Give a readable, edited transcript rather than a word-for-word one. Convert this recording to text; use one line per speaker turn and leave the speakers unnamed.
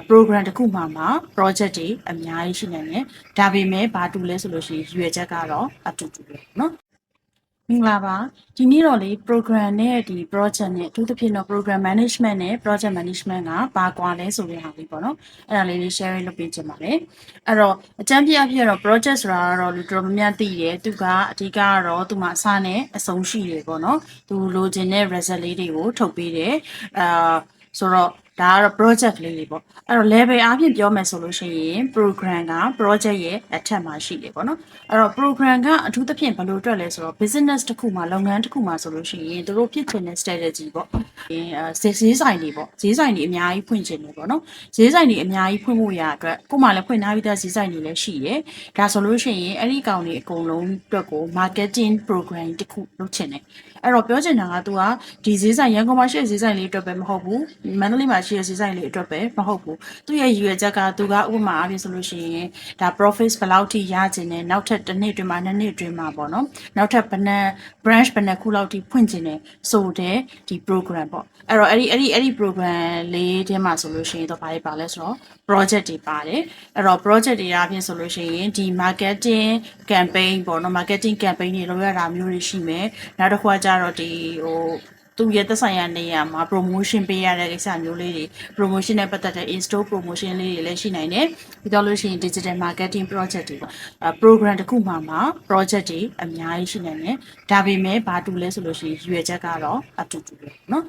program တစ်ခုမှာ project တွေအများကြီးရှိနေတယ်ဒါပေမဲ့ဘာတူလဲဆိုလို့ရှိရင်ရွေချက်ကတော့အတူတူပဲเนาะမင်္ဂလာပါဒီနေ့တော့လေ program နဲ့ဒီ project နဲ့အထူးသဖြင့်တော့ program management နဲ့ project management ကဘာကွာလဲဆိုတဲ့ဟာလေးပေါ့နော်အဲ့ဒါလေး sharing လုပ်ပေးချင်ပါတယ်အဲ့တော့အကြမ်းပြအဖြစ်တော့ project ဆိုတာကတော့လူတော်များများသိတယ်သူကအဓိကကတော့သူမှာအစနဲ့အဆုံးရှိတယ်ပေါ့နော်သူလိုချင်တဲ့ result လေးတွေကိုထုတ်ပေးတယ်ဆိုတော့ဒါကတော့ project လေးတွေပေါ့အဲ့တော့ level အားဖြင့်ပြောမယ်ဆိုလို့ရှိရင် program က project ရဲ့အထက်မှာရှိတယ်ပေါ့နော်အဲ့တော့ program ကအထူးသဖြင့်ဘယ်လိုအတွက်လဲဆိုတော့ business တစ်ခုမှာလုပ်ငန်းတစ်ခုမှာဆိုလို့ရှိရင်တို့ဖြစ်ချင်တဲ့ strategy ပေါ့ဈေးဆိုင်တွေပေါ့ဈေးဆိုင်တွေအများကြီးဖွင့်ချင်တယ်ပေါ့နော်ဈေးဆိုင်တွေအများကြီးဖွင့်ဖို့ရအတွက်ကို့မှာလည်းဖွင့်ထားပြီးသားဈေးဆိုင်တွေလည်းရှိတယ်ဒါဆိုလို့ရှိရင်အဲ့ဒီကောင်တွေအကုန်လုံးအတွက်ကို marketing program တစ်ခုလုပ်ချင်တယ်အဲ့တော့ပြောချင်တာက तू ကဒီဈေးဆိုင်ရန်ကုန်မှာရှိတဲ့ဈေးဆိုင်လေးအတွက်ပဲမဟုတ်ဘူးမန္တလေးမှာရှိတဲ့ဈေးဆိုင်လေးအတွက်ပဲမဟုတ်ဘူးသူ့ရဲ့ရည်ရွယ်ချက်က तू ကဥပမာအားဖြင့်ဆိုလို့ရှိရင်ဒါ profit ဘယ်လောက်ထိရချင်တယ်နောက်ထပ်တစ်နှစ်အတွင်းမှာနှစ်နှစ်အတွင်းမှာပေါ့နော်နောက်ထပ်ဘယ်နှ branch ဘယ်နှခုလောက်ထိဖွင့်ချင်တယ်ဆိုတဲ့ဒီ program ပေါ့အဲ့တော့အဲ့ဒီ program လေးထဲမှာဆိုလို့ရှိရင်တော့ဘာတွေပါလဲဆိုတော့ project တွေပါတယ်အဲ့တော့ project တွေအပြင်ဆိုလို့ရှိရင်ဒီ marketing campaign ပေါ့နော် marketing campaign တွေလုပ်ရတာမျိုးတွေရှိမယ်နောက်တစ်ခုကကြတော့ဒီသူရဲ့သက်ဆိုင်ရာနေရာမှာ promotion ပေးရတဲ့ကိစ္စမျိုးလေးတွေ promotion နဲ့ပတ်သက်တဲ့ in-store promotion လေးတွေလည်းရှိနိုင်တယ်ပြီးတော့လို့ရှိရင် digital marketing project တွေပေါ့program တစ်ခုမှာ project တွေအများကြီးရှိနိုင်တယ်ဒါပေမဲ့ဘာတူလဲဆိုလို့ရှိရင်ရွေချက်ကတော့အတူတူပဲเนาะ